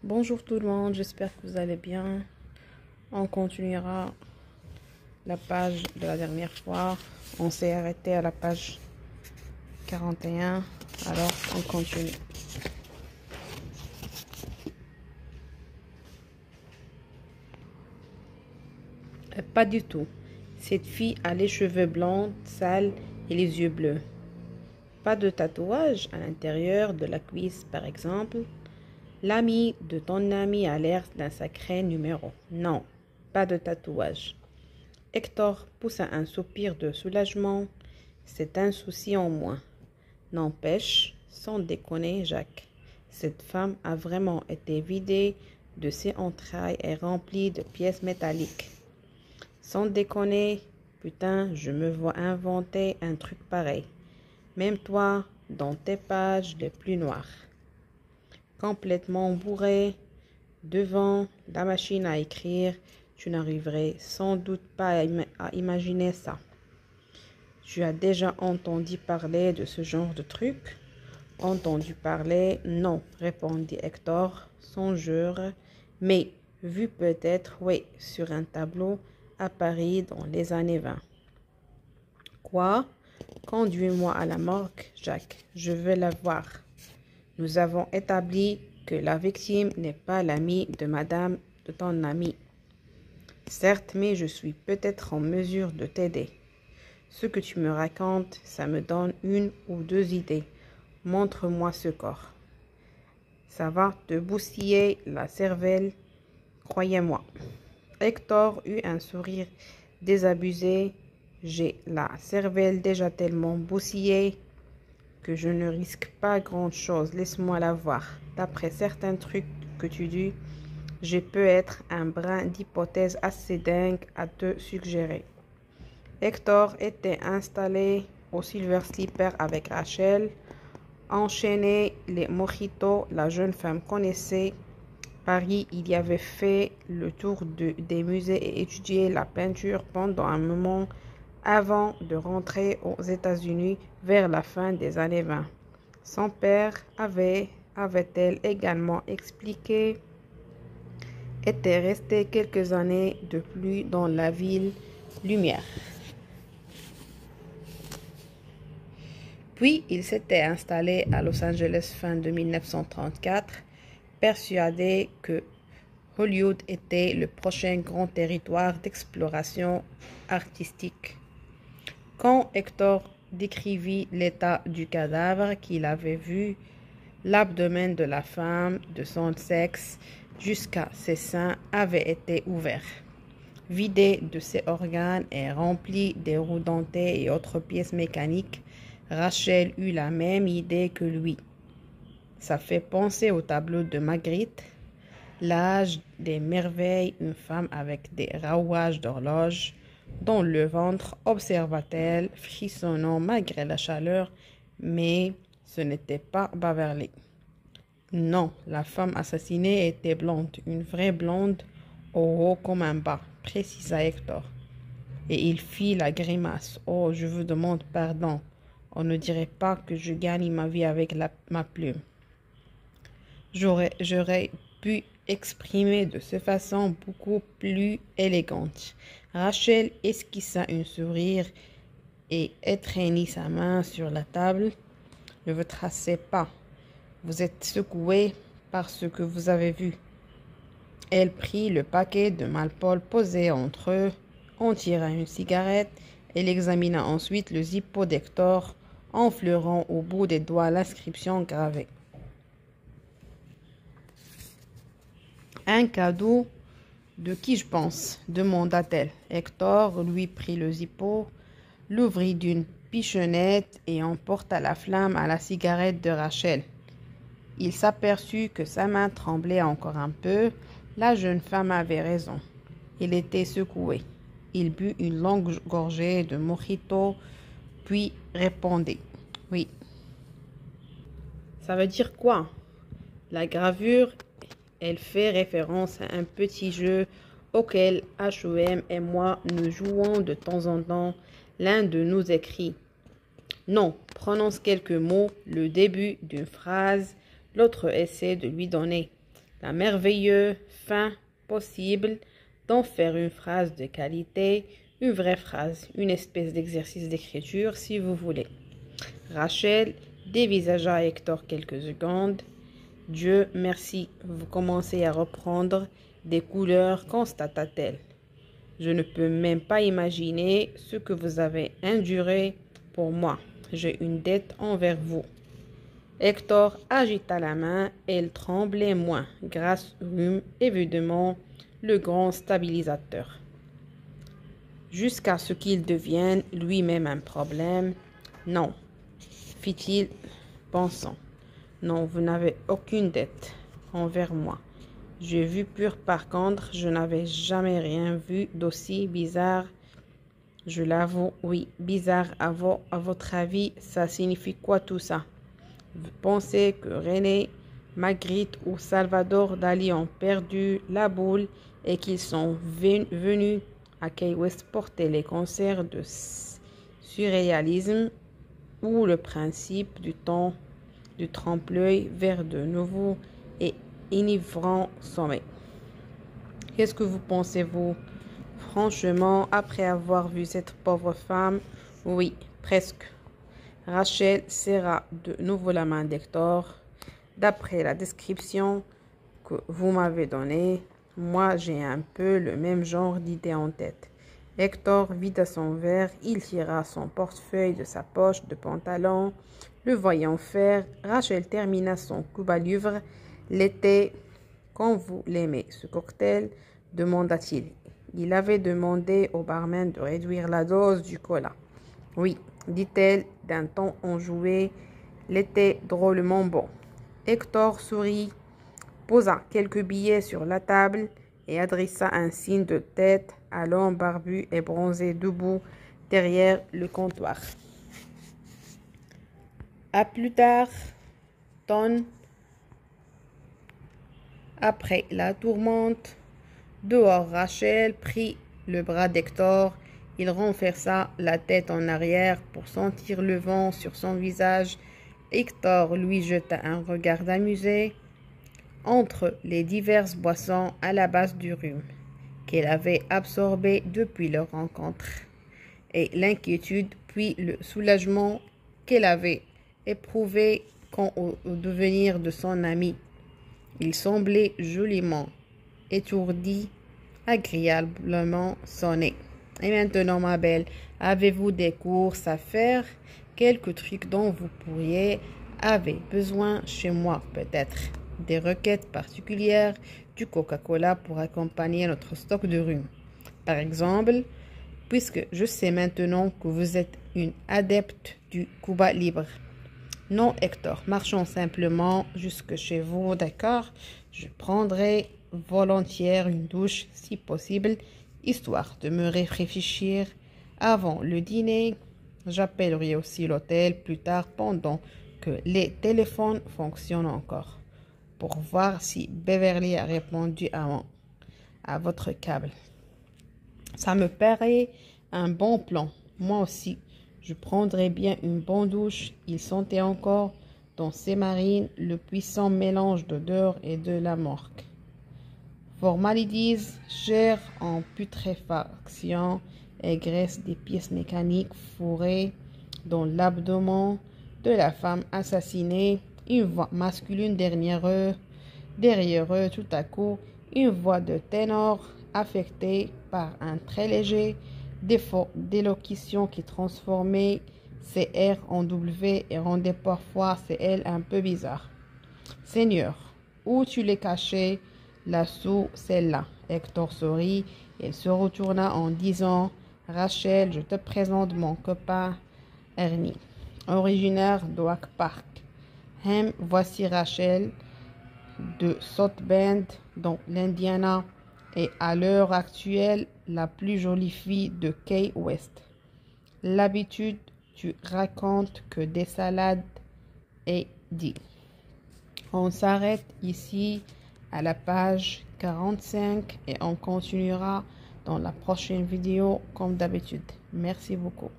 Bonjour tout le monde, j'espère que vous allez bien. On continuera la page de la dernière fois. On s'est arrêté à la page 41. Alors, on continue. Pas du tout. Cette fille a les cheveux blancs, sales et les yeux bleus. Pas de tatouage à l'intérieur de la cuisse, par exemple. L'ami de ton ami a l'air d'un sacré numéro. Non, pas de tatouage. Hector poussa un soupir de soulagement. C'est un souci en moins. N'empêche, sans déconner, Jacques, cette femme a vraiment été vidée de ses entrailles et remplie de pièces métalliques. Sans déconner, putain, je me vois inventer un truc pareil. Même toi, dans tes pages les plus noires. Complètement bourré, devant la machine à écrire, tu n'arriverais sans doute pas à imaginer ça. Tu as déjà entendu parler de ce genre de truc? Entendu parler? Non, répondit Hector, songeur, mais vu peut-être, oui, sur un tableau à Paris dans les années 20. Quoi? Conduis-moi à la morgue, Jacques, je veux la voir. Nous avons établi que la victime n'est pas l'amie de madame de ton ami. Certes, mais je suis peut-être en mesure de t'aider. Ce que tu me racontes, ça me donne une ou deux idées. Montre-moi ce corps. Ça va te bousiller la cervelle, croyez-moi. Hector eut un sourire désabusé. J'ai la cervelle déjà tellement bousillée que je ne risque pas grand-chose. Laisse-moi la voir. D'après certains trucs que tu dis, je peux être un brin d'hypothèse assez dingue à te suggérer. Hector était installé au Silver Slipper avec Rachel. Enchaînait les mojitos, la jeune femme connaissait Paris. Il y avait fait le tour des musées et étudié la peinture pendant un moment avant de rentrer aux États-Unis vers la fin des années 20. Son père avait-elle également expliqué, était resté quelques années de plus dans la ville Lumière. Puis il s'était installé à Los Angeles fin de 1934, persuadé que Hollywood était le prochain grand territoire d'exploration artistique. Quand Hector décrivit l'état du cadavre qu'il avait vu, l'abdomen de la femme de son sexe jusqu'à ses seins avait été ouvert, vidé de ses organes et rempli des roues dentées et autres pièces mécaniques. Rachel eut la même idée que lui. Ça fait penser au tableau de Magritte, L'âge des merveilles, une femme avec des rouages d'horloge dans le ventre, observa-t-elle, frissonnant malgré la chaleur, mais ce n'était pas Beverly. Non, la femme assassinée était blonde, une vraie blonde, au haut comme un bas, précisa Hector. Et il fit la grimace. Oh, je vous demande pardon. On ne dirait pas que je gagne ma vie avec ma plume. J'aurais pu exprimer de cette façon beaucoup plus élégante. Rachel esquissa un sourire et étreignit sa main sur la table. Ne vous tracez pas. Vous êtes secoué par ce que vous avez vu. Elle prit le paquet de Malpol posé entre eux, en tira une cigarette et l'examina ensuite le zippo d'Hector, en fleurant au bout des doigts l'inscription gravée. Un cadeau de qui je pense, demanda-t-elle. Hector lui prit le zippo, l'ouvrit d'une pichonnette et emporta la flamme à la cigarette de Rachel. Il s'aperçut que sa main tremblait encore un peu. La jeune femme avait raison. Il était secoué. Il but une longue gorgée de mojito, puis répondit. Oui. Ça veut dire quoi? La gravure, elle fait référence à un petit jeu auquel H.O.M. et moi nous jouons de temps en temps. L'un de nous écrit. Non, prononce quelques mots, le début d'une phrase, l'autre essaie de lui donner la merveilleuse fin possible d'en faire une phrase de qualité, une vraie phrase, une espèce d'exercice d'écriture si vous voulez. Rachel dévisagea Hector quelques secondes. Dieu merci, vous commencez à reprendre des couleurs, constata-t-elle. Je ne peux même pas imaginer ce que vous avez enduré pour moi. J'ai une dette envers vous. Hector agita la main, elle tremblait moins, grâce au rhume, évidemment, le grand stabilisateur. Jusqu'à ce qu'il devienne lui-même un problème. Non, fit-il, pensant. Non, vous n'avez aucune dette envers moi. J'ai vu pur par contre, je n'avais jamais rien vu d'aussi bizarre. Je l'avoue, oui, bizarre. À votre avis, ça signifie quoi tout ça? Vous pensez que René, Magritte ou Salvador Dali ont perdu la boule et qu'ils sont venus à Key West porter les concerts de surréalisme ou le principe du temps du trempe-l'œil vers de nouveaux et enivrants sommets. Qu'est-ce que vous pensez, vous? Franchement, après avoir vu cette pauvre femme, oui, presque. Rachel serra de nouveau la main d'Hector. D'après la description que vous m'avez donnée, moi j'ai un peu le même genre d'idée en tête. Hector vida son verre, il tira son portefeuille de sa poche de pantalon. Le voyant faire, Rachel termina son Cuba Libre. L'été, quand vous l'aimez, ce cocktail, demanda-t-il. Il avait demandé au barman de réduire la dose du cola. Oui, dit-elle d'un ton enjoué, l'était drôlement bon. Hector sourit, posa quelques billets sur la table et adressa un signe de tête à l'homme barbu et bronzé debout derrière le comptoir. À plus tard, Ton. Après la tourmente, dehors, Rachel prit le bras d'Hector. Il renversa la tête en arrière pour sentir le vent sur son visage. Hector lui jeta un regard amusé entre les diverses boissons à la base du rhume qu'elle avait absorbées depuis leur rencontre et l'inquiétude puis le soulagement qu'elle avait éprouvé quant au devenir de son ami. Il semblait joliment étourdi, agréablement sonné. Et maintenant, ma belle, avez-vous des courses à faire? Quelques trucs dont vous pourriez avoir besoin chez moi, peut-être. Des requêtes particulières, du Coca-Cola pour accompagner notre stock de rhume. Par exemple, puisque je sais maintenant que vous êtes une adepte du Cuba Libre. Non, Hector, marchons simplement jusque chez vous, d'accord? Je prendrai volontiers une douche, si possible, histoire de me réfléchir avant le dîner. J'appellerai aussi l'hôtel plus tard pendant que les téléphones fonctionnent encore pour voir si Beverly a répondu à votre câble. Ça me paraît un bon plan. Moi aussi, je prendrais bien une bonne douche. Il sentait encore dans ses marines le puissant mélange d'odeur et de la morgue. Formalities, chair en putréfaction et graisse des pièces mécaniques fourrées dans l'abdomen de la femme assassinée. Une voix masculine derrière eux, tout à coup, une voix de ténor affectée par un très léger défaut d'élocution qui transformait ses R en W et rendait parfois ses L un peu bizarres. Seigneur, où tu l'es caché, là sous celle-là. Hector sourit et se retourna en disant: Rachel, je te présente mon copain Ernie, originaire d'Oak Park. Voici Rachel de South Bend dans l'Indiana et à l'heure actuelle la plus jolie fille de Key West. L'habitude, tu racontes que des salades et dit. On s'arrête ici à la page 45 et on continuera dans la prochaine vidéo comme d'habitude. Merci beaucoup.